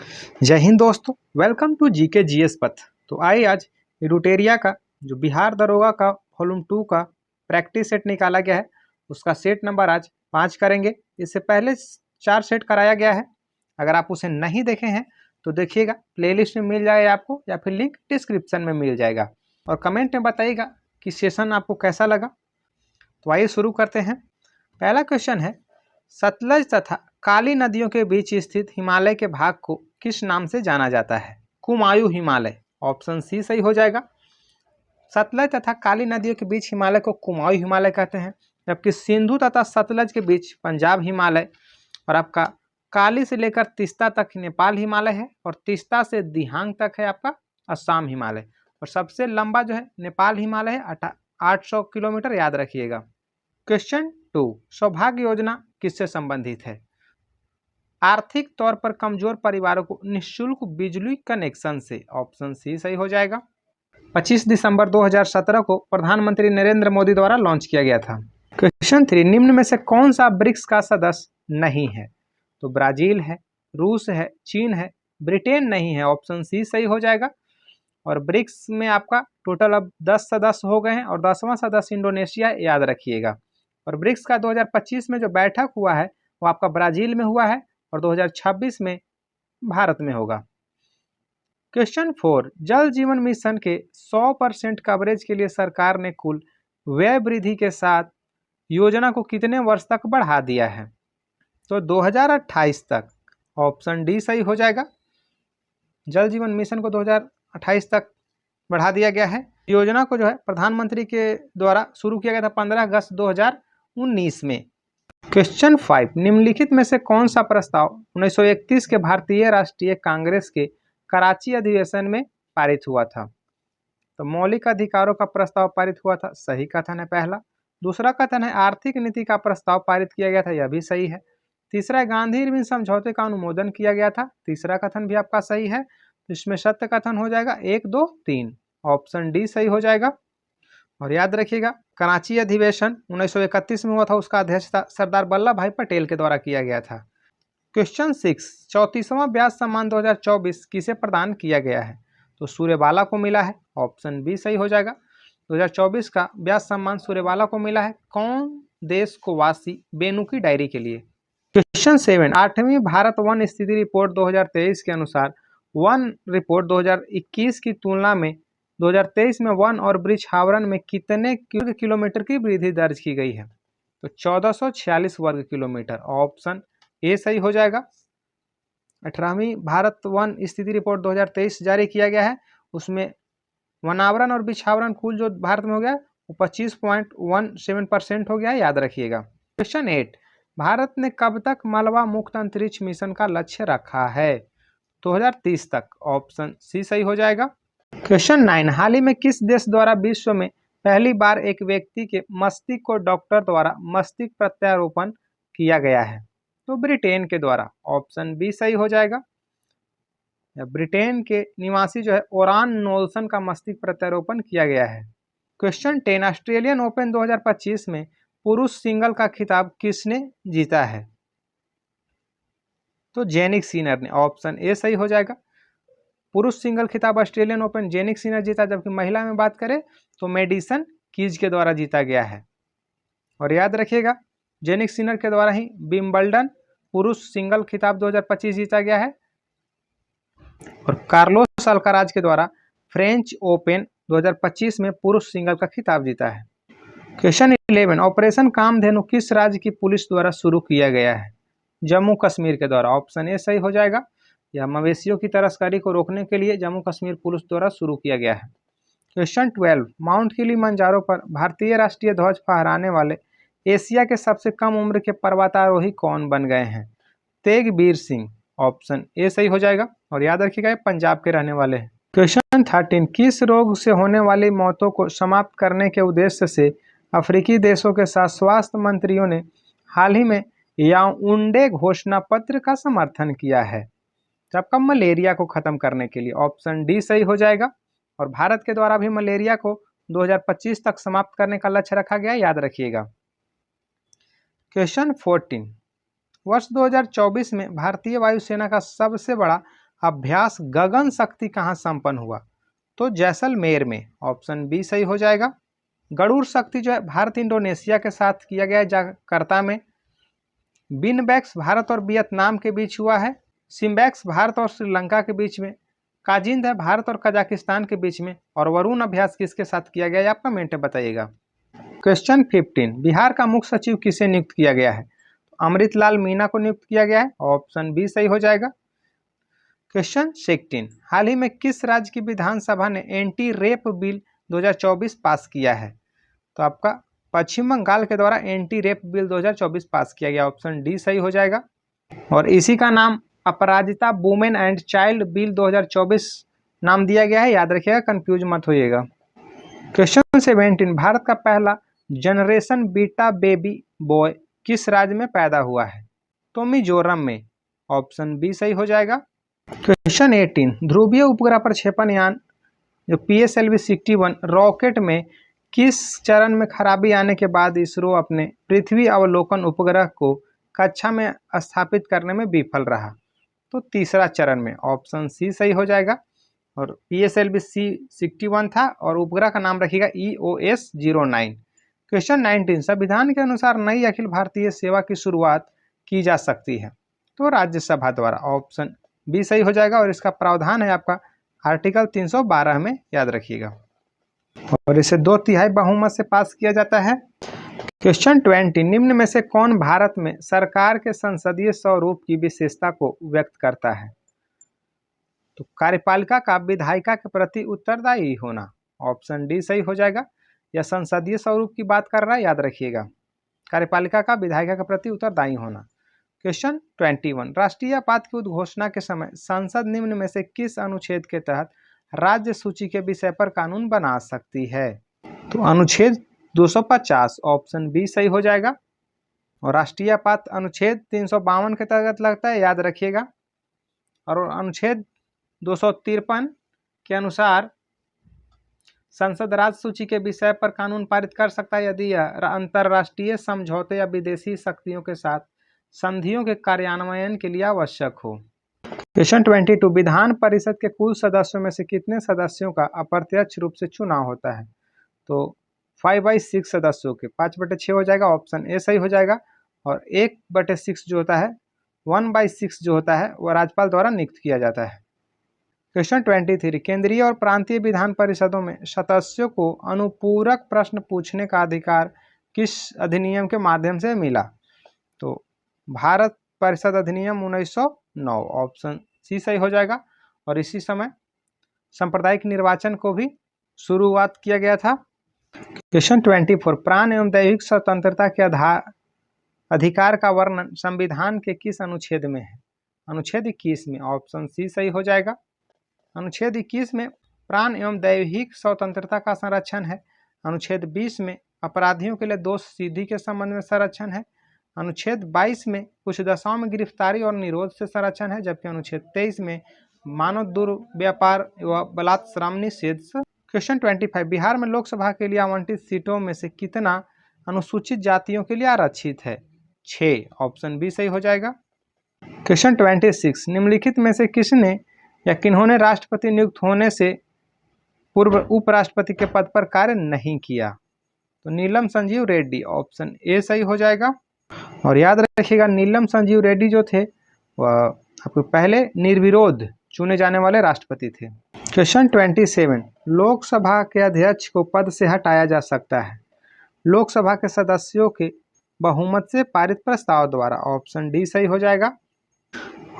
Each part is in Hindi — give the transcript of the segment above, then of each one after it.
जय हिंद दोस्तों, वेलकम टू जीके जीएस पथ। तो आइए आज एडुटेरिया का जो बिहार दरोगा का वॉल्यूम 2 का प्रैक्टिस सेट निकाला गया है उसका सेट नंबर आज 5 करेंगे। इससे पहले 4 सेट कराया गया है। अगर आप उसे नहीं देखे हैं तो देखिएगा, प्लेलिस्ट में मिल जाएगा आपको या फिर लिंक डिस्क्रिप्शन में मिल जाएगा। और कमेंट में बताइएगा कि सेशन आपको कैसा लगा। तो आइए शुरू करते हैं। पहला क्वेश्चन है, सतलज तथा काली नदियों के बीच स्थित हिमालय के भाग को किस नाम से जाना जाता है? कुमायूं हिमालय। ऑप्शन सी सही हो जाएगा। सतलज तथा काली नदियों के बीच हिमालय को कुमायूं हिमालय कहते हैं, जबकि सिंधु तथा सतलज के बीच पंजाब हिमालय, और आपका काली से लेकर तीस्ता तक नेपाल हिमालय है, और तीस्ता से दिहांग तक है आपका असम हिमालय, और सबसे लंबा जो है नेपाल हिमालय है 800 किलोमीटर, याद रखिएगा। क्वेश्चन 2, सौभाग्य योजना किससे संबंधित है? आर्थिक तौर पर कमजोर परिवारों को निःशुल्क बिजली कनेक्शन से। ऑप्शन सी सही हो जाएगा। 25 दिसंबर 2017 को प्रधानमंत्री नरेंद्र मोदी द्वारा लॉन्च किया गया था। क्वेश्चन 3, निम्न में से कौन सा ब्रिक्स का सदस्य नहीं है? तो ब्राजील है, रूस है, चीन है, ब्रिटेन नहीं है। ऑप्शन सी सही हो जाएगा। और ब्रिक्स में आपका टोटल अब 10 सदस्य हो गए हैं और 10वां सदस्य इंडोनेशिया, याद रखिएगा। और ब्रिक्स का 2025 में जो बैठक हुआ है वो आपका ब्राजील में हुआ है और 2026 में भारत में होगा। क्वेश्चन 4, जल जीवन मिशन के 100% कवरेज के लिए सरकार ने कुल व्यय वृद्धि के साथ योजना को कितने वर्ष तक बढ़ा दिया है? तो 2028 तक। ऑप्शन डी सही हो जाएगा। जल जीवन मिशन को 2028 तक बढ़ा दिया गया है। योजना को जो है प्रधानमंत्री के द्वारा शुरू किया गया था 15 अगस्त 2019 में। क्वेश्चन 5, निम्नलिखित में से कौन सा प्रस्ताव 1931 के भारतीय राष्ट्रीय कांग्रेस के कराची अधिवेशन में पारित हुआ था? तो मौलिक अधिकारों का प्रस्ताव पारित हुआ था, सही कथन है पहला। दूसरा कथन है आर्थिक नीति का प्रस्ताव पारित किया गया था, यह भी सही है। तीसरा, गांधी इरविन समझौते का अनुमोदन किया गया था, तीसरा कथन भी आपका सही है। इसमें सत्य कथन हो जाएगा 1, 2, 3। ऑप्शन डी सही हो जाएगा। और याद रखिएगा, कराची अधिवेशन 1931 में हुआ था, उसका अध्यक्षता सरदार वल्लभ भाई पटेल के द्वारा किया गया था। क्वेश्चन 6, 34वां ब्याज सम्मान 2024 किसे प्रदान किया गया है? तो सूर्यबाला को मिला है। ऑप्शन बी सही हो जाएगा। 2024 का ब्याज सम्मान सूर्यबाला को मिला है। कौन देश को वासी बेनू की डायरी के लिए? क्वेश्चन 7, 8वीं भारत वन स्थिति रिपोर्ट 2023 के अनुसार वन रिपोर्ट 2021 की तुलना में 2023 में वन और वृक्ष आवरण में कितने किलोमीटर की वृद्धि दर्ज की गई है? तो 1446 वर्ग किलोमीटर। ऑप्शन ए सही हो जाएगा। 18वीं भारत वन स्थिति रिपोर्ट 2023 जारी किया गया है, उसमें वनावरण और वृक्षावरण कुल जो भारत में हो गया वो 25.17% हो गया है, याद रखिएगा। क्वेश्चन 8, भारत ने कब तक मलबा मुक्त अंतरिक्ष मिशन का लक्ष्य रखा है? 2030 तक। ऑप्शन सी सही हो जाएगा। क्वेश्चन 9, हाल ही में किस देश द्वारा विश्व में पहली बार एक व्यक्ति के मस्तिष्क को डॉक्टर द्वारा मस्तिष्क प्रत्यारोपण किया गया है? तो ब्रिटेन के द्वारा। ऑप्शन बी सही हो जाएगा। ब्रिटेन के निवासी जो है ओरान नोल्सन का मस्तिष्क प्रत्यारोपण किया गया है। क्वेश्चन 10, ऑस्ट्रेलियन ओपन 2025 में पुरुष सिंगल का खिताब किसने जीता है? तो जेनिक सिनर ने। ऑप्शन ए सही हो जाएगा। पुरुष सिंगल खिताब ऑस्ट्रेलियन ओपन जेनिक सिनर जीता, जबकि महिला में बात करें तो मेडिसन कीज के द्वारा जीता गया है। और याद रखिएगा, जेनिक सिनर के द्वारा ही विंबलडन पुरुष सिंगल खिताब 2025 जीता गया है, और कार्लोस अल्काराज के द्वारा फ्रेंच ओपन 2025 में पुरुष सिंगल का खिताब जीता है। क्वेश्चन 11, ऑपरेशन कामधेनु किस राज्य की पुलिस द्वारा शुरू किया गया है? जम्मू कश्मीर के द्वारा। ऑप्शन ए सही हो जाएगा। यह मवेशियों की तस्करी को रोकने के लिए जम्मू कश्मीर पुलिस द्वारा शुरू किया गया है। क्वेश्चन 12, माउंट किलिमंजारो पर भारतीय राष्ट्रीय ध्वज फहराने वाले एशिया के सबसे कम उम्र के पर्वतारोही कौन बन गए हैं? तेगबीर सिंह। ऑप्शन ए सही हो जाएगा। और याद रखिएगा, पंजाब के रहने वाले हैं। क्वेश्चन 13, किस रोग से होने वाली मौतों को समाप्त करने के उद्देश्य से अफ्रीकी देशों के साथ स्वास्थ्य मंत्रियों ने हाल ही में याओउंडे घोषणा पत्र का समर्थन किया है? जबकि मलेरिया को खत्म करने के लिए। ऑप्शन डी सही हो जाएगा। और भारत के द्वारा भी मलेरिया को 2025 तक समाप्त करने का लक्ष्य रखा गया, याद रखिएगा। क्वेश्चन 14, वर्ष 2024 में भारतीय वायुसेना का सबसे बड़ा अभ्यास गगन शक्ति कहाँ संपन्न हुआ? तो जैसलमेर में, ऑप्शन बी सही हो जाएगा। गरुड़ शक्ति जो है भारत इंडोनेशिया के साथ किया गया है जकार्ता में। बिनबैक्स भारत और वियतनाम के बीच हुआ है। सिम्बैक्स भारत और श्रीलंका के बीच में। काजिंद है भारत और कजाकिस्तान के बीच में। और वरुण अभ्यास किसके साथ किया गया है? आप कमेंट में बताइएगा। क्वेश्चन 15, बिहार का मुख्य सचिव किसे नियुक्त किया गया है? तो अमृतलाल मीना को नियुक्त किया गया है, ऑप्शन बी सही हो जाएगा। क्वेश्चन 16, हाल ही में किस राज्य की विधानसभा ने एंटी रेप बिल 2024 पास किया है? तो आपका पश्चिम बंगाल के द्वारा एंटी रेप बिल 2024 पास किया गया, ऑप्शन डी सही हो जाएगा। और इसी का नाम अपराजिता वुमेन एंड चाइल्ड बिल 2024 नाम दिया गया है, याद रखिएगा, कंफ्यूज मत होइएगा। क्वेश्चन 17, भारत का पहला जनरेशन बीटा बेबी बॉय किस राज्य में पैदा हुआ है? तो मिजोरम में, ऑप्शन बी सही हो जाएगा। क्वेश्चन 18, ध्रुवीय उपग्रह प्रक्षेपण यान जो PSLV 61 रॉकेट में किस चरण में खराबी आने के बाद इसरो अपने पृथ्वी अवलोकन उपग्रह को कक्षा में स्थापित करने में विफल रहा? तो तीसरा चरण में, ऑप्शन सी सही हो जाएगा। और PSLV 61 था और उपग्रह का नाम रखिएगा EOS 09। क्वेश्चन 19, संविधान के अनुसार नई अखिल भारतीय सेवा की शुरुआत की जा सकती है? तो राज्यसभा द्वारा, ऑप्शन बी सही हो जाएगा। और इसका प्रावधान है आपका आर्टिकल 312 में, याद रखिएगा। और इसे 2/3 बहुमत से पास किया जाता है। क्वेश्चन 20, निम्न में से कौन भारत में सरकार के संसदीय स्वरूप की विशेषता को व्यक्त करता है? तो कार्यपालिका का विधायिका के प्रति उत्तरदायी होना, ऑप्शन डी सही हो जाएगा। यह संसदीय स्वरूप की बात कर रहा है, याद रखिएगा, कार्यपालिका का विधायिका के प्रति उत्तरदायी होना। क्वेश्चन 21, राष्ट्रीय आपात की उद्घोषणा के समय संसद निम्न में से किस अनुच्छेद के तहत राज्य सूची के विषय पर कानून बना सकती है? तो अनुच्छेद 250, ऑप्शन बी सही हो जाएगा। और राष्ट्रीय आपात अनुच्छेद 352 के तहत लगता है, याद रखिएगा। और अनुच्छेद 253 के अनुसार संसद राज्य सूची के विषय पर कानून पारित कर सकता है यदि यह अंतर्राष्ट्रीय समझौते या विदेशी शक्तियों के साथ संधियों के कार्यान्वयन के लिए आवश्यक हो। क्वेश्चन 22, विधान परिषद के कुल सदस्यों में से कितने सदस्यों का अप्रत्यक्ष रूप से चुनाव होता है? तो 5/6 सदस्यों के, 5/6 हो जाएगा, ऑप्शन ए सही हो जाएगा। और 1/6 जो होता है, 1/6 जो होता है, वह राज्यपाल द्वारा नियुक्त किया जाता है। क्वेश्चन 23, केंद्रीय और प्रांतीय विधान परिषदों में सदस्यों को अनुपूरक प्रश्न पूछने का अधिकार किस अधिनियम के माध्यम से मिला? तो भारत परिषद अधिनियम 1909, ऑप्शन सी सही हो जाएगा। और इसी समय सांप्रदायिक निर्वाचन को भी शुरुआत किया गया था। क्वेश्चन 24, प्राण एवं दैहिक स्वतंत्रता के अधिकार का वर्णन संविधान के किस अनुच्छेद में है? अनुच्छेद 21 में, ऑप्शन सी सही हो जाएगा। अनुच्छेद 21 में प्राण एवं दैहिक स्वतंत्रता का संरक्षण है। अनुच्छेद 20 में अपराधियों के लिए दोष सिद्धि के संबंध में संरक्षण है। अनुच्छेद 22 में कुछ दशाओं में गिरफ्तारी और निरोध से संरक्षण है, जबकि अनुच्छेद 23 में मानव दुर्व्यापार व बलात्कार निषेध। क्वेश्चन 25, बिहार में लोकसभा के लिए आवंटित सीटों में से कितना अनुसूचित जातियों के लिए आरक्षित है? 6, ऑप्शन बी सही हो जाएगा। क्वेश्चन 26, निम्नलिखित में से किसने या किन्होंने राष्ट्रपति नियुक्त होने से पूर्व उपराष्ट्रपति के पद पर कार्य नहीं किया? तो नीलम संजीव रेड्डी, ऑप्शन ए सही हो जाएगा। और याद रखिएगा, नीलम संजीव रेड्डी जो थे वह आपको पहले निर्विरोध चुने जाने वाले राष्ट्रपति थे। क्वेश्चन 27, लोकसभा के अध्यक्ष को पद से हटाया जा सकता है लोकसभा के सदस्यों के बहुमत से पारित प्रस्ताव द्वारा, ऑप्शन डी सही हो जाएगा।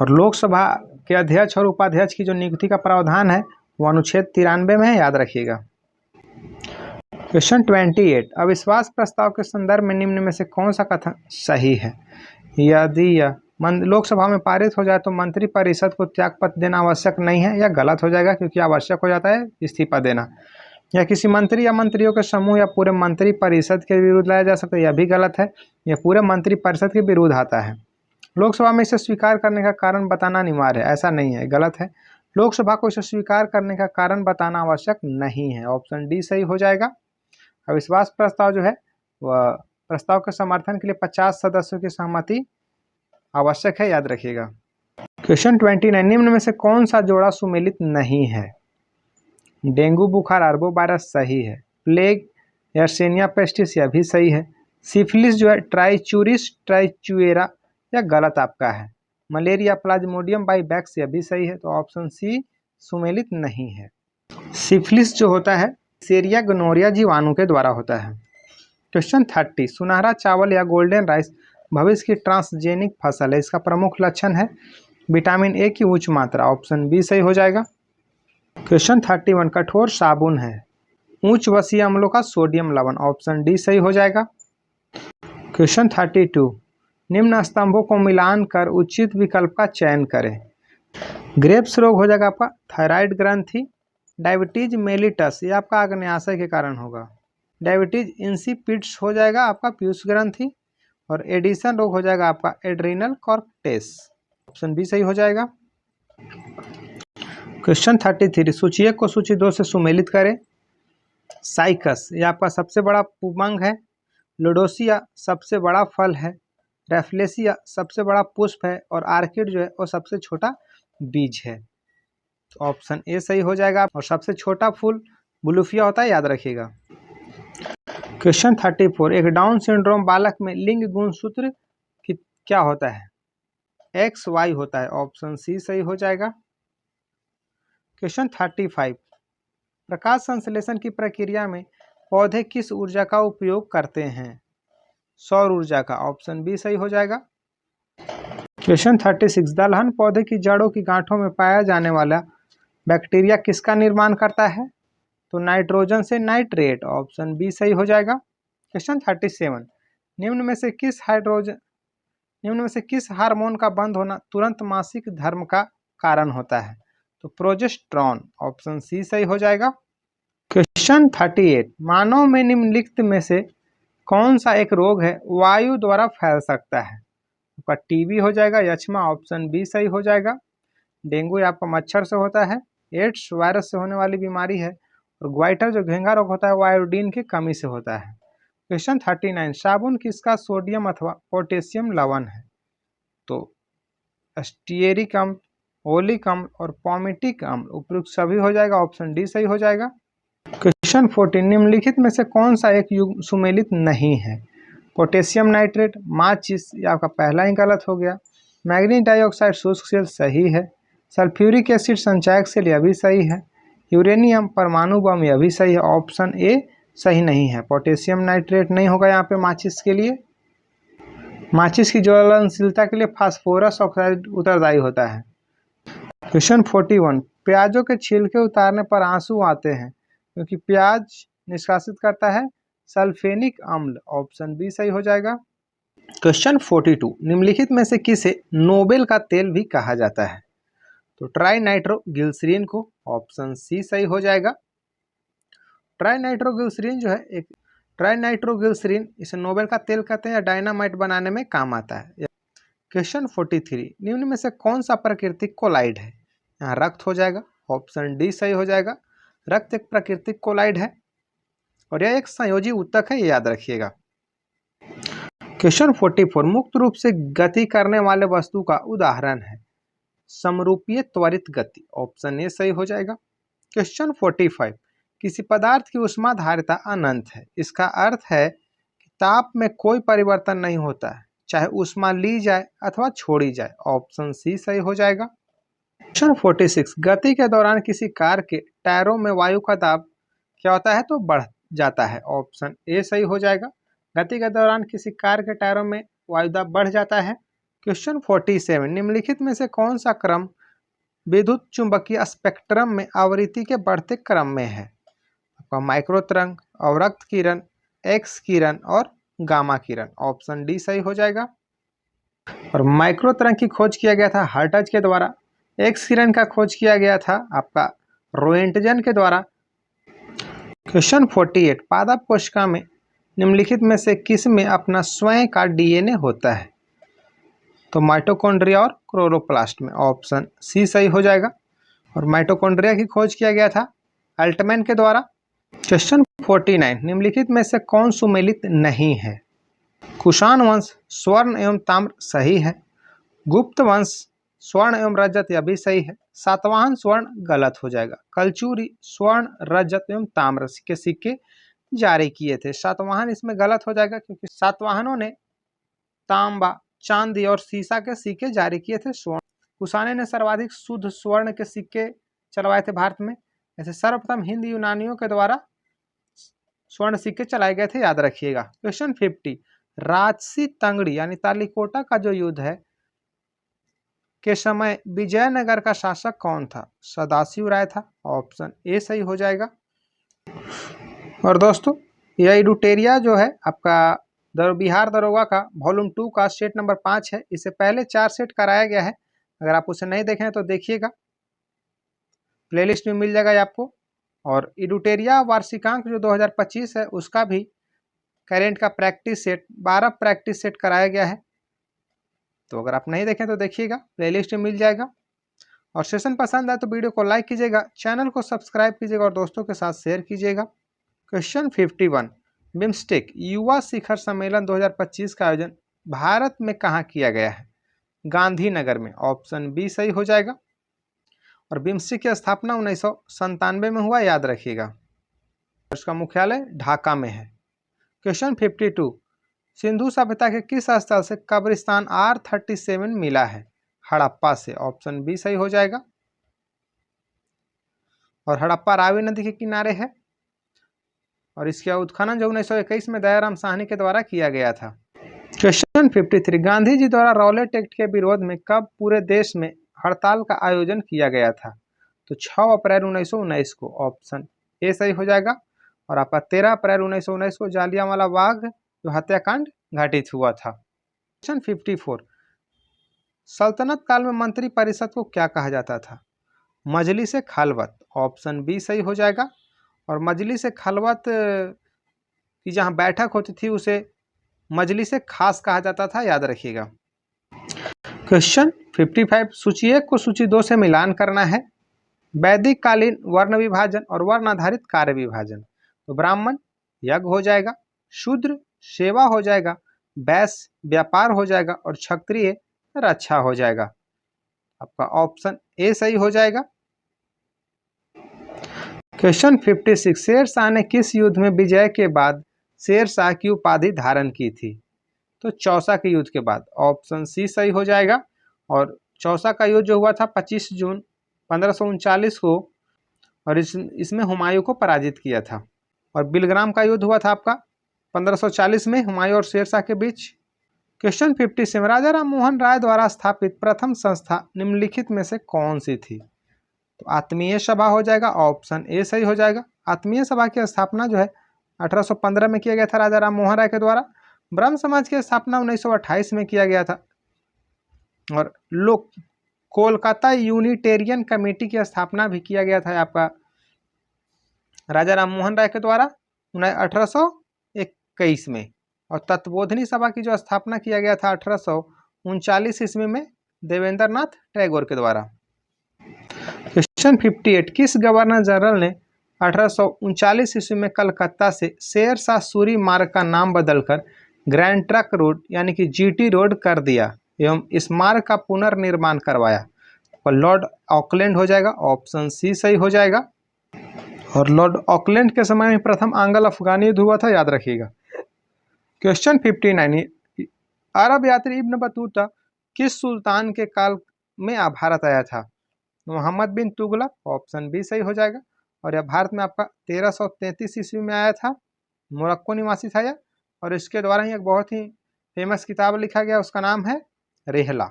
और लोकसभा के अध्यक्ष और उपाध्यक्ष की जो नियुक्ति का प्रावधान है वो अनुच्छेद 93 में है, याद रखिएगा। क्वेश्चन 28, अविश्वास प्रस्ताव के संदर्भ में निम्न में से कौन सा कथन सही है? यदि यह लोकसभा में पारित हो जाए तो मंत्री परिषद को त्यागपत्र देना आवश्यक नहीं है, यह गलत हो जाएगा क्योंकि आवश्यक हो जाता है इस्तीफा देना। या किसी मंत्री या मंत्रियों के समूह या पूरे मंत्री परिषद के विरुद्ध लाया जा सकता है, यह भी गलत है, यह पूरे मंत्री परिषद के विरुद्ध आता है। लोकसभा में इसे स्वीकार करने का कारण बताना अनिवार्य है, ऐसा नहीं है, गलत है। लोकसभा को इसे स्वीकार करने का कारण बताना आवश्यक नहीं है, ऑप्शन डी सही हो जाएगा। अविश्वास प्रस्ताव जो है वह प्रस्ताव के समर्थन के लिए 50 सदस्यों की सहमति आवश्यक है, याद रखिएगा। क्वेश्चन 29, निम्न में से कौन सा जोड़ा सुमेलित नहीं है? डेंगू बुखार आर्बोवायरस सही है, प्लेग यर्सेनिया पेस्टिस यह भी सही है, सिफिलिस जो है ट्राइचूरिस ट्राइचुएरा या गलत आपका है, मलेरिया प्लाज्मोडियम बाइवैक्स यह भी सही है, तो ऑप्शन सी सुमेलित नहीं है। सिफिलिस जो होता है सेरिया गोनोरिया जीवाणु के द्वारा होता है। क्वेश्चन 30, सुनहरा चावल या गोल्डन राइस भविष्य की ट्रांसजेनिक फसल है, इसका प्रमुख लक्षण है विटामिन ए की उच्च मात्रा, ऑप्शन बी सही हो जाएगा। क्वेश्चन 31, कठोर साबुन है उच्च वसीय अम्लों का सोडियम लवण, ऑप्शन डी सही हो जाएगा। क्वेश्चन 32, निम्न स्तंभों को मिलान कर उचित विकल्प का चयन करें। ग्रेप्स रोग हो जाएगा आपका थायराइड ग्रंथि, डायबिटीज मेलिटस ये आपका आग्नेयाशय के कारण होगा, डायबिटीज इंसिपिड्स हो जाएगा आपका पीयूष ग्रंथि, और एडिसन रोग हो जाएगा आपका एड्रीनल कॉर्टेक्स, ऑप्शन बी सही हो जाएगा। क्वेश्चन 33, सूची 1 को सूची 2 से सुमेलित करें। साइकस ये आपका सबसे बड़ा पुमंग है, लोडोसिया सबसे बड़ा फल है, रेफ्लेसिया सबसे बड़ा पुष्प है, और आर्किड जो है वो सबसे छोटा बीज है, तो ऑप्शन ए सही हो जाएगा। और सबसे छोटा फूल बुलूफिया होता है, याद रखिएगा। क्वेश्चन 34, एक डाउन सिंड्रोम बालक में लिंग गुणसूत्र क्या होता है? XY होता है, ऑप्शन सी सही हो जाएगा। क्वेश्चन 35, प्रकाश संश्लेषण की प्रक्रिया में पौधे किस ऊर्जा का उपयोग करते हैं? सौर ऊर्जा का, ऑप्शन बी सही हो जाएगा। क्वेश्चन 36, दलहन पौधे की जड़ों की गांठों में पाया जाने वाला बैक्टीरिया किसका निर्माण करता है? तो नाइट्रोजन से नाइट्रेट, ऑप्शन बी सही हो जाएगा। क्वेश्चन 37, निम्न में से किस हार्मोन का बंद होना तुरंत मासिक धर्म का कारण होता है? तो प्रोजेस्टेरॉन, ऑप्शन सी सही हो जाएगा। क्वेश्चन 38, मानव में निम्नलिखित में से कौन सा एक रोग है वायु द्वारा फैल सकता है? आपका टीबी हो जाएगा, यक्ष्मा, ऑप्शन बी सही हो जाएगा। डेंगू आपका मच्छर से होता है, एड्स वायरस से होने वाली बीमारी है, और ग्वाइटर जो घेंगा रोग होता है वो आयोडीन की कमी से होता है। क्वेश्चन 39, साबुन किसका सोडियम अथवा पोटेशियम लवण है? तो स्टीयरिक अम्ल, ओलिक अम्ल और पॉमिटिक अम्ल, उपयुक्त सभी हो जाएगा, ऑप्शन डी सही हो जाएगा। क्वेश्चन 40, निम्नलिखित में से कौन सा एक युग्म सुमेलित नहीं है? पोटेशियम नाइट्रेट, माचिस, ये आपका पहला ही गलत हो गया, मैग्नीज डाइऑक्साइड शुष्क सेल सही है, सल्फ्यूरिक एसिड संचायक सेल यह भी सही है, यूरेनियम परमाणु बम यह भी सही है, ऑप्शन ए सही नहीं है, पोटेशियम नाइट्रेट नहीं होगा यहाँ पे माचिस के लिए। माचिस की ज्वलनशीलता के लिए फास्फोरस ऑक्साइड उत्तरदायी होता है। क्वेश्चन 41, प्याजों के छिलके उतारने पर आंसू आते हैं क्योंकि प्याज निष्कासित करता है सल्फेनिक अम्ल, ऑप्शन बी सही हो जाएगा। क्वेश्चन 42, निम्नलिखित में से किसे नोबेल का तेल भी कहा जाता है? तो ट्राइनाइट्रोग्लिसरीन को, ऑप्शन सी सही हो जाएगा। ट्राइनाइट्रोग्लिसरीन जो है एक ट्राइनाइट्रोग्लिसरीन इसे नोबेल का तेल कहते हैं या डायनामाइट बनाने में काम आता है। क्वेश्चन 43, निम्न में से कौन सा प्राकृतिक कोलाइड है? यहाँ रक्त हो जाएगा, ऑप्शन डी सही हो जाएगा। रक्त एक प्राकृतिक कोलाइड है और यह एक संयोजी ऊतक है, ये याद रखिएगा। क्वेश्चन 44, मुक्त रूप से गति करने वाले वस्तु का उदाहरण है समरूपीय त्वरित गति, ऑप्शन ए सही हो जाएगा। क्वेश्चन 45, किसी पदार्थ की ऊष्माधारिता अनंत है, इसका अर्थ है कि ताप में कोई परिवर्तन नहीं होता है, चाहे ऊष्मा ली जाए अथवा छोड़ी जाए, ऑप्शन सी सही हो जाएगा। क्वेश्चन 46, गति के दौरान किसी कार के टायरों में वायु का दाब क्या होता है? तो बढ़ जाता है, ऑप्शन ए सही हो जाएगा। गति के दौरान किसी कार के टायरों में वायु दाब बढ़ जाता है। क्वेश्चन 47, निम्नलिखित में से कौन सा क्रम विद्युत चुंबकीय स्पेक्ट्रम में आवृत्ति के बढ़ते क्रम में है? आपका माइक्रो तरंग, अवरक्त किरण, एक्स किरण और गामा किरण, ऑप्शन डी सही हो जाएगा। और माइक्रो तरंग की खोज किया गया था हर्ट्ज के द्वारा, एक्स किरण का खोज किया गया था आपका रोएंटजन के द्वारा। क्वेश्चन 48, पादप कोशिका में निम्नलिखित में से किस में अपना स्वयं का डीएनए होता है? तो माइटोकॉन्ड्रिया और क्लोरोप्लास्ट में, ऑप्शन सी सही हो जाएगा। और माइटोकॉन्ड्रिया की खोज किया गया था अल्टमैन के द्वारा। क्वेश्चन 49, निम्नलिखित में से कौन सुमेलित नहीं है? कुषाण वंश स्वर्ण एवं ताम्र सही है, गुप्त वंश स्वर्ण एवं रजत यह भी सही है। सातवाहन स्वर्ण गलत हो जाएगा। कलचुरी स्वर्ण रजत एवं ताम्र के सिक्के जारी किए थे। सातवाहन इसमें गलत हो जाएगा क्योंकि सातवाहनों ने तांबा, चांदी और सीसा के सिक्के जारी किए थे। स्वर्ण कुषाण ने सर्वाधिक शुद्ध स्वर्ण के सिक्के चलवाए थे भारत में। ऐसे सर्वप्रथम हिंद यूनानियों के द्वारा स्वर्ण सिक्के चलाए गए थे, याद रखिएगा। क्वेश्चन 50, राजसी तंगड़ी यानी तालीकोटा का जो युद्ध है के समय विजयनगर का शासक कौन था? सदाशिव राय था। ऑप्शन ए सही हो जाएगा। और दोस्तों यह इडुटेरिया जो है आपका बिहार दरोगा का वॉल्यूम 2 का सेट नंबर 5 है। इससे पहले 4 सेट कराया गया है। अगर आप उसे नहीं देखें तो देखिएगा, प्लेलिस्ट में मिल जाएगा आपको। और इडुटेरिया वार्षिकांक जो 2025 है उसका भी करेंट का प्रैक्टिस सेट 12 प्रैक्टिस सेट कराया गया है। तो अगर आप नहीं देखें तो देखिएगा, प्लेलिस्ट में मिल जाएगा। और सेशन पसंद आए तो वीडियो को लाइक कीजिएगा, चैनल को सब्सक्राइब कीजिएगा और दोस्तों के साथ शेयर कीजिएगा। क्वेश्चन 51, बिम्स्टेक युवा शिखर सम्मेलन 2025 का आयोजन भारत में कहाँ किया गया है? गांधीनगर में। ऑप्शन बी सही हो जाएगा। और बिम्स्टेक की स्थापना 1997 में हुआ, याद रखिएगा। उसका मुख्यालय ढाका में है। क्वेश्चन 52, सिंधु सभ्यता के किस स्थल से कब्रिस्तान R37 मिला है? हड़प्पा से। ऑप्शन बी सही हो जाएगा। और हड़प्पा रावी नदी के किनारे है। और इसका उत्खनन जो 1921 में दयाराम साहनी के द्वारा किया गया था। क्वेश्चन 53, गांधी जी द्वारा रॉलेट एक्ट के विरोध में कब पूरे देश में हड़ताल का आयोजन किया गया था? तो 6 अप्रैल 1919 को। ऑप्शन ए सही हो जाएगा। और आपका 13 अप्रैल 1919 को जालियांवाला बाग जो हत्याकांड घटित हुआ था। क्वेश्चन 54, सल्तनत काल में मंत्री परिषद को क्या कहा जाता था? मजलिस खलवत। ऑप्शन बी सही हो जाएगा। और मजलिस खलवत की जहां बैठक होती थी उसे मजलिस खास कहा जाता था, याद रखिएगा। क्वेश्चन 55, सूची 1 को सूची 2 से मिलान करना है। वैदिक कालीन वर्ण विभाजन और वर्ण आधारित कार्य विभाजन। तो ब्राह्मण यज्ञ हो जाएगा, शूद्र सेवा हो जाएगा, वैश्य व्यापार हो जाएगा और क्षत्रिय रक्षा हो जाएगा। आपका ऑप्शन ए सही हो जाएगा। क्वेश्चन 56, शेरशाह ने किस युद्ध में विजय के बाद शेरशाह की उपाधि धारण की थी? तो चौसा के युद्ध के बाद। ऑप्शन सी सही हो जाएगा। और चौसा का युद्ध जो हुआ था 25 जून 1539 को, और इसमें हुमायूं को पराजित किया था। और बिलग्राम का युद्ध हुआ था आपका 1540 में हुमायूं और शेरशाह के बीच। क्वेश्चन 57, राजा राम मोहन राय द्वारा स्थापित प्रथम संस्था निम्नलिखित में से कौन सी थी? तो आत्मीय सभा हो जाएगा। ऑप्शन ए सही हो जाएगा। आत्मीय सभा की स्थापना जो है 1815 में किया गया था राजा राम मोहन राय के द्वारा। ब्रह्म समाज की स्थापना 1928 में किया गया था। और लोक कोलकाता यूनिटेरियन कमेटी की स्थापना भी किया गया था आपका राजा राम मोहन राय के द्वारा 1821 में। और तत्वबोधिनी सभा की जो स्थापना किया गया था 1839 ईस्वी में देवेंद्र नाथ टैगोर के द्वारा। क्वेश्चन 58, किस गवर्नर जनरल ने 1839 ईस्वी में कलकत्ता से शेरशाह सूरी मार्ग का नाम बदलकर ग्रैंड ट्रंक रोड यानी कि जीटी रोड कर दिया एवं इस मार्ग का पुनर्निर्माण करवाया? और लॉर्ड ऑकलैंड हो जाएगा। ऑप्शन सी सही हो जाएगा। और लॉर्ड ऑकलैंड के समय में प्रथम आंग्ल अफगानी युद्ध हुआ था, याद रखिएगा। क्वेश्चन 59, अरब यात्री इब्न बतूता किस सुल्तान के काल में भारत आया था? मोहम्मद बिन तुगलक। ऑप्शन बी सही हो जाएगा। और यह भारत में आपका 1333 ईस्वी में आया था। मोरक्को निवासी था यह। और इसके द्वारा ही एक बहुत ही फेमस किताब लिखा गया, उसका नाम है रेहला।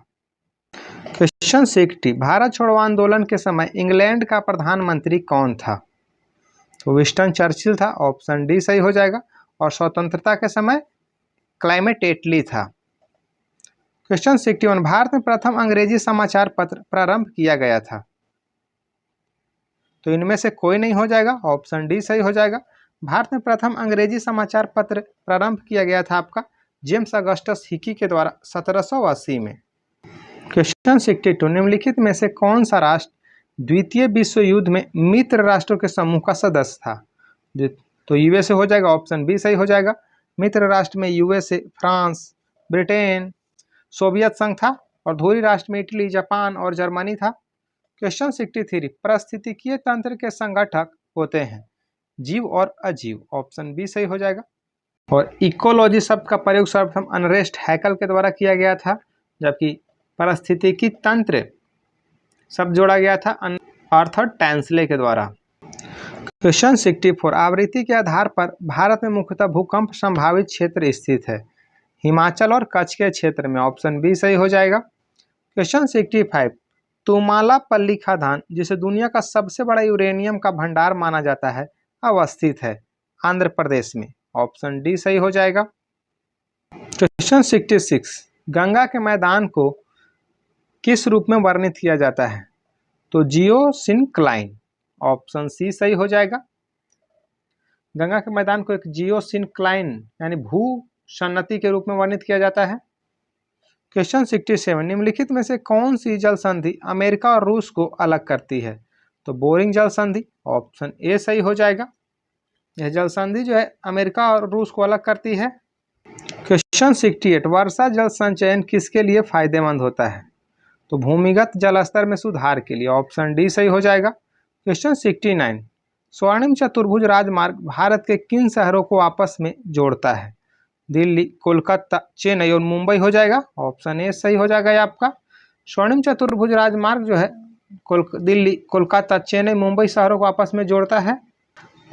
क्वेश्चन 60, भारत छोड़ो आंदोलन के समय इंग्लैंड का प्रधानमंत्री कौन था? तो विंस्टन चर्चिल था। ऑप्शन डी सही हो जाएगा। और स्वतंत्रता के समय क्लाइमेट एटली था। क्वेश्चन 61, भारत में प्रथम अंग्रेजी समाचार पत्र प्रारंभ किया गया था? तो इनमें से कोई नहीं हो जाएगा। ऑप्शन डी सही हो जाएगा। भारत में प्रथम अंग्रेजी समाचार पत्र प्रारंभ किया गया था आपका जेम्स अगस्टस हिकी के द्वारा 1780 में। क्वेश्चन 62, निम्नलिखित में से कौन सा राष्ट्र द्वितीय विश्व युद्ध में मित्र राष्ट्रों के समूह का सदस्य था? तो यूएसए हो जाएगा। ऑप्शन बी सही हो जाएगा। मित्र राष्ट्र में यूएसए, फ्रांस, ब्रिटेन, सोवियत संघ था और धुरी राष्ट्र में इटली, जापान और जर्मनी था। क्वेश्चन 63, पारिस्थितिकीय तंत्र के संगठक होते हैं जीव और अजीव, ऑप्शन बी सही हो जाएगा। और इकोलॉजी शब्द का प्रयोग सर्वप्रथम अनरेस्ट हैकल के द्वारा किया गया था, जबकि पारिस्थितिकी तंत्र शब्द जोड़ा गया था आर्थर टैंसले के द्वारा। क्वेश्चन 64, आवृत्ति के आधार पर भारत में मुख्यतः भूकंप संभावित क्षेत्र स्थित है हिमाचल और कच्छ के क्षेत्र में, ऑप्शन बी सही हो जाएगा। क्वेश्चन 65, तुमालापल्ली खदान जिसे दुनिया का सबसे बड़ा यूरेनियम का भंडार माना जाता है अवस्थित है आंध्र प्रदेश में, ऑप्शन डी सही हो जाएगा। क्वेश्चन 66, गंगा के मैदान को किस रूप में वर्णित किया जाता है, तो जियोसिनक्लाइन, ऑप्शन सी सही हो जाएगा। गंगा के मैदान को एक जियोसिनक्लाइन यानी भू सन्नति के रूप में वर्णित किया जाता है। क्वेश्चन 67, निम्नलिखित में से कौन सी जल संधि अमेरिका और रूस को अलग करती है, तो बोरिंग जल संधि, ऑप्शन ए सही हो जाएगा। यह जल संधि जो है अमेरिका और रूस को अलग करती है। क्वेश्चन 68, वर्षा जल संचयन किसके लिए फायदेमंद होता है, तो भूमिगत जल स्तर में सुधार के लिए, ऑप्शन डी सही हो जाएगा। क्वेश्चन 69, स्वर्णिम चतुर्भुज राजमार्ग भारत के किन शहरों को आपस में जोड़ता है, दिल्ली, कोलकाता, चेन्नई और मुंबई हो जाएगा, ऑप्शन ए सही हो जाएगा ये आपका। स्वर्णिम चतुर्भुज राजमार्ग जो है दिल्ली, कोलकाता, चेन्नई, मुंबई शहरों को आपस में जोड़ता है।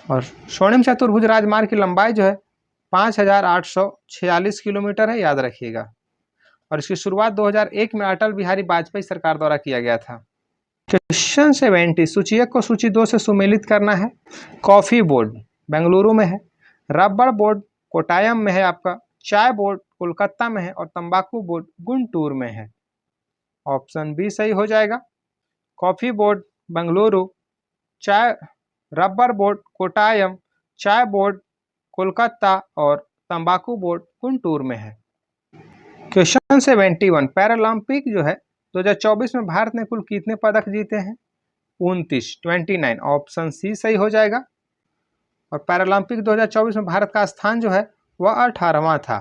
और स्वर्णिम चतुर्भुज राजमार्ग की लंबाई जो है 5846 किलोमीटर है, याद रखिएगा। और इसकी शुरुआत 2001 में अटल बिहारी वाजपेयी सरकार द्वारा किया गया था। क्वेश्चन 70, सूचीयक को सूची 2 से सुमेलित करना है। कॉफी बोर्ड बेंगलुरु में है, रबड़ बोर्ड कोटायम में है आपका, चाय बोर्ड कोलकाता में है और तंबाकू बोर्ड गुंटूर में है, ऑप्शन बी सही हो जाएगा। कॉफी बोर्ड बेंगलुरु, रबड़ बोर्ड कोटायम, चाय बोर्ड कोलकाता और तंबाकू बोर्ड गुंटूर में है। क्वेश्चन 71, पैरालंपिक जो है 2024 में भारत ने कुल कितने पदक जीते हैं, 29, ऑप्शन सी सही हो जाएगा। और पैरालंपिक 2024 में भारत का स्थान जो है वह 18वां था।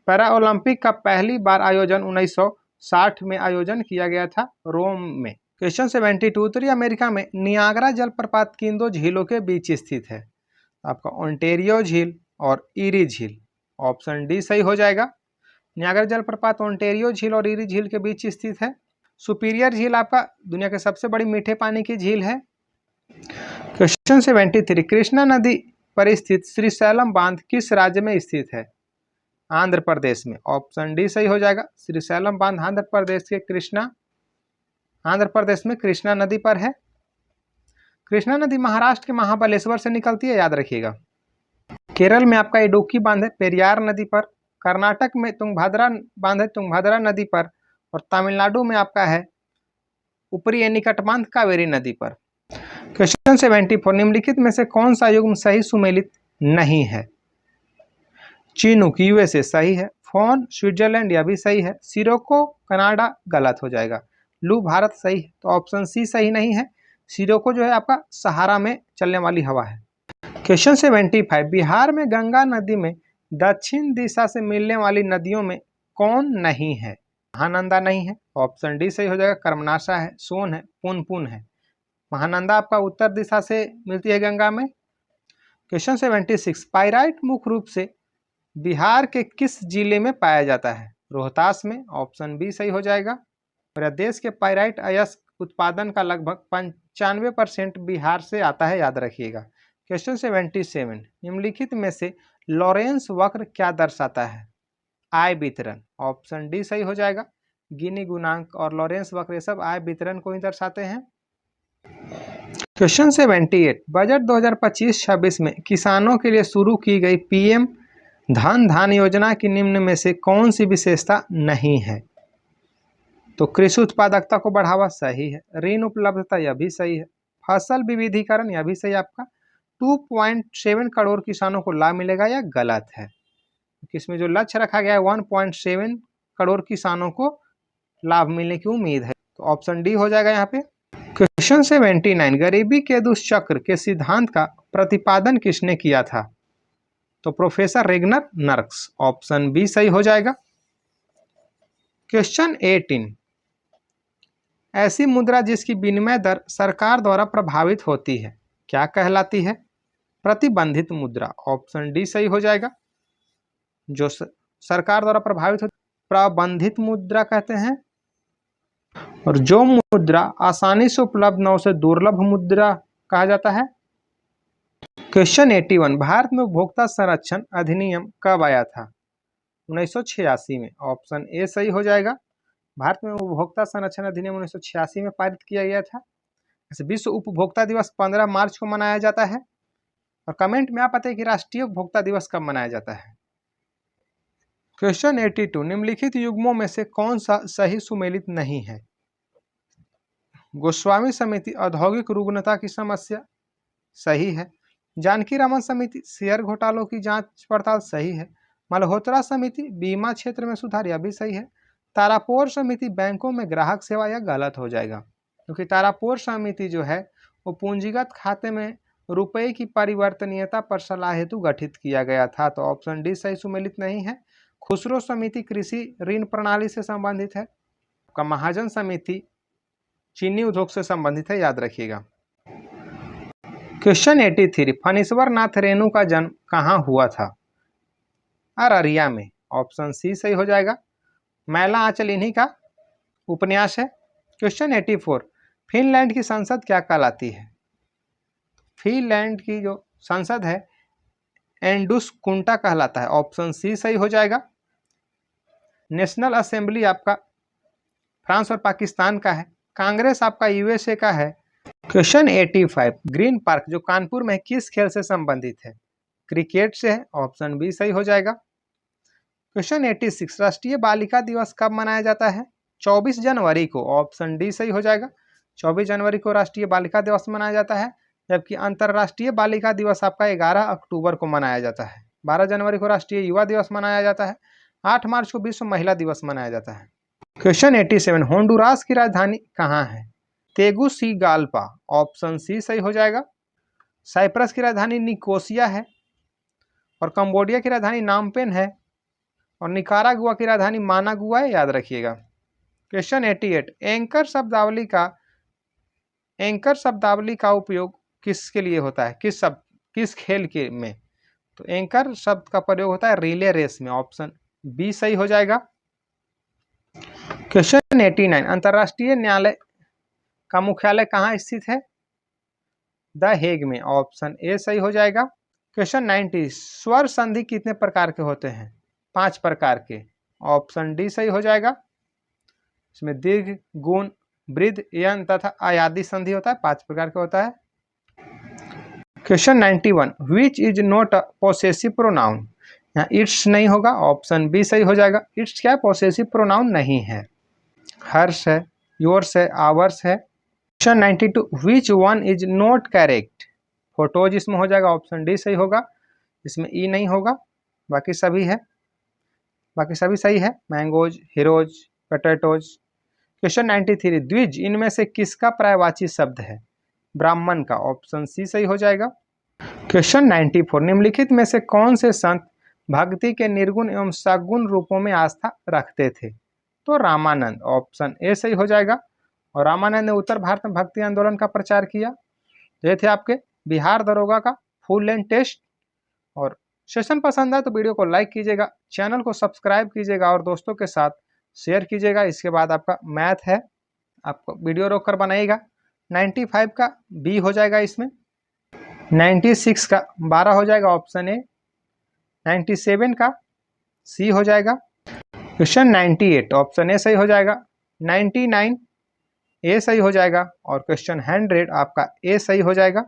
पैरा ओलंपिक का पहली बार आयोजन 1960 में आयोजन किया गया था रोम में। क्वेश्चन 72, उत्तरी अमेरिका में नियाग्रा जलप्रपात किन दो झीलों के बीच स्थित है, आपका ओंटेरियो झील और ईरी झील, ऑप्शन डी सही हो जाएगा। नियाग्रा जलप्रपात ओंटेरियो झील और ईरी झील के बीच स्थित है। सुपीरियर झील आपका दुनिया की सबसे बड़ी मीठे पानी की झील है। क्वेश्चन 73, कृष्णा नदी पर स्थित श्रीशैलम बांध किस राज्य में स्थित है, आंध्र प्रदेश में, ऑप्शन डी सही हो जाएगा। श्रीशैलम बांध आंध्र प्रदेश में कृष्णा नदी पर है। कृष्णा नदी महाराष्ट्र के महाबलेश्वर से निकलती है, याद रखिएगा। केरल में आपका इडुक्की बांध है पेरियार नदी पर, कर्नाटक में तुंगभद्रा बांध है तुंगभद्रा नदी पर, और तमिलनाडु में आपका है ऊपरी एनीकट बांध कावेरी नदी पर। क्वेश्चन 74, निम्नलिखित में से कौन सा युग्म सही सुमेलित नहीं है, चिनूक यूएसए सही है, फोन स्विट्जरलैंड यह भी सही है, सिरोको कनाडा गलत हो जाएगा, लू भारत सही है, तो ऑप्शन सी सही नहीं है। सिरोको जो है आपका सहारा में चलने वाली हवा है। क्वेश्चन 75, बिहार में गंगा नदी में दक्षिण दिशा से मिलने वाली नदियों में कौन नहीं है, महानंदा नहीं है, ऑप्शन डी सही हो जाएगा। कर्मनाशा है, सोन है, पुनपुन है। महानंदा आपका उत्तर दिशा से मिलती है गंगा में। क्वेश्चन 76, पाइराइट मुख्य रूप से बिहार के किस जिले में पाया जाता है, रोहतास में, ऑप्शन बी सही हो जाएगा। प्रदेश के पाइराइट अयस्क उत्पादन का लगभग 95% बिहार से आता है, याद रखिएगा। क्वेश्चन 77, निम्नलिखित में से लॉरेंस वक्र क्या दर्शाता है, आय वितरण, ऑप्शन डी सही हो जाएगा। गिनी गुणांक और लॉरेंस वक्र ये सब आय वितरण को ही दर्शाते हैं। क्वेश्चन 78, बजट 2025-26 में किसानों के लिए शुरू की गई पीएम धन योजना की निम्न में से कौन सी विशेषता नहीं है, तो कृषि उत्पादकता को बढ़ावा सही है, ऋण उपलब्धता यह भी सही है, फसल विविधीकरण यह भी सही आपका, 2.7 करोड़ किसानों को लाभ मिलेगा या गलत है। इसमें जो लक्ष्य रखा गया है 1.7 करोड़ किसानों को लाभ मिलने की उम्मीद है, तो ऑप्शन डी हो जाएगा यहाँ पे। क्वेश्चन 79, गरीबी के दुष्चक्र के सिद्धांत का प्रतिपादन किसने किया था, तो professor Ragnar Nurkse, option B सही हो जाएगा। क्वेश्चन 18, ऐसी मुद्रा जिसकी विनिमय दर सरकार द्वारा प्रभावित होती है क्या कहलाती है? प्रतिबंधित मुद्रा। ऑप्शन डी सही हो जाएगा। जो सरकार द्वारा प्रभावित होती प्रबंधित मुद्रा कहते हैं। और जो मुद्रा आसानी से उपलब्ध न हो उसे दुर्लभ मुद्रा कहा जाता है। क्वेश्चन 81, भारत में उपभोक्ता संरक्षण अधिनियम कब आया था? 1986 में। ऑप्शन ए सही हो जाएगा। भारत में उपभोक्ता संरक्षण अधिनियम 1986 में पारित किया गया था। विश्व उपभोक्ता दिवस 15 मार्च को मनाया जाता है। और कमेंट में आप बताइए कि राष्ट्रीय उपभोक्ता दिवस कब मनाया जाता है। क्वेश्चन 82, निम्नलिखित युग्मों में से कौन सा सही सुमेलित नहीं है? गोस्वामी समिति औद्योगिक रुग्णता की समस्या सही है। जानकी रामन समिति शेयर घोटालों की जांच पड़ताल सही है। मल्होत्रा समिति बीमा क्षेत्र में सुधार यह भी सही है। तारापोर समिति बैंकों में ग्राहक सेवा यह गलत हो जाएगा क्योंकि तारापोर समिति जो है वो पूंजीगत खाते में रुपए की परिवर्तनीयता पर सलाह हेतु गठित किया गया था। तो ऑप्शन डी सही सुमेलित नहीं है। खुसरो समिति कृषि ऋण प्रणाली से संबंधित है। आपका महाजन समिति चीनी उद्योग से संबंधित है, याद रखिएगा। क्वेश्चन 83, फणीश्वर नाथ रेणु का जन्म कहाँ हुआ था? अररिया में। ऑप्शन सी सही हो जाएगा। मैला आंचल इन्हीं का उपन्यास है। क्वेश्चन 84, फिनलैंड की संसद क्या कहलाती है? फिनलैंड की जो संसद है एंडुस्कुंटा कहलाता है। ऑप्शन सी सही हो जाएगा। नेशनल असेंबली आपका फ्रांस और पाकिस्तान का है। कांग्रेस आपका यूएसए का है। क्वेश्चन 85, ग्रीन पार्क जो कानपुर में किस खेल से संबंधित है? क्रिकेट से है। ऑप्शन बी सही हो जाएगा। क्वेश्चन 86, राष्ट्रीय बालिका दिवस कब मनाया जाता है? 24 जनवरी को। ऑप्शन डी सही हो जाएगा। 24 जनवरी को राष्ट्रीय बालिका दिवस मनाया जाता है, जबकि अंतर्राष्ट्रीय बालिका दिवस आपका 11 अक्टूबर को मनाया जाता है। 12 जनवरी को राष्ट्रीय युवा दिवस मनाया जाता है। 8 मार्च को विश्व महिला दिवस मनाया जाता है। क्वेश्चन 87, होंडुरास की राजधानी कहाँ है? तेगुसिगाल्पा। ऑप्शन सी सही हो जाएगा। साइप्रस की राजधानी निकोसिया है। और कंबोडिया की राजधानी नामपेन है। और निकारागुआ की राजधानी मानागुआ है, याद रखिएगा। क्वेश्चन 88, एंकर शब्दावली का उपयोग किसके लिए होता है? किस खेल के में? तो एंकर शब्द का प्रयोग होता है रिले रेस में। ऑप्शन बी सही हो जाएगा। क्वेश्चन 89, अंतर्राष्ट्रीय न्यायालय का मुख्यालय कहाँ स्थित है? द हेग में। ऑप्शन ए सही हो जाएगा। क्वेश्चन 90, स्वर संधि कितने प्रकार के होते हैं? 5 प्रकार के। ऑप्शन डी सही हो जाएगा। इसमें दीर्घ, गुण, वृद्ध, यन तथा आयादी संधि होता है। 5 प्रकार का होता है। Question 91, which is not a possessive pronoun? यहाँ इट्स नहीं होगा। ऑप्शन बी सही हो जाएगा। इट्स क्या है? पोसेसिव प्रोनाउन नहीं है। हर्ष है, योर्स है, आवर्स है। Question 92, which one is not correct? Photos इसमें हो जाएगा। ऑप्शन डी सही होगा। इसमें ई नहीं होगा, बाकी सभी है, बाकी सभी सही है। Mangoes, heroes, potatoes. क्वेश्चन 93, द्विज इनमें से किसका पर्यायवाची शब्द है? ब्राह्मण का। ऑप्शन सी सही हो जाएगा। क्वेश्चन 94, निम्नलिखित में से कौन से संत भक्ति के निर्गुण एवं सगुण रूपों में आस्था रखते थे? तो रामानंद। ऑप्शन ए सही हो जाएगा। और रामानंद ने उत्तर भारत में भक्ति आंदोलन का प्रचार किया। ये थे आपके बिहार दरोगा का फुल लेंथ टेस्ट। और सेशन पसंद आए तो वीडियो को लाइक कीजिएगा, चैनल को सब्सक्राइब कीजिएगा और दोस्तों के साथ शेयर कीजिएगा। इसके बाद आपका मैथ है, आपको वीडियो रोक कर बनाइएगा। 95 का बी हो जाएगा, इसमें 96 का 12 हो जाएगा। Option A. 97 का सी हो जाएगा। क्वेश्चन 98 ऑप्शन ए सही हो जाएगा। 99 ए सही हो जाएगा। और क्वेश्चन 100 आपका ए सही हो जाएगा।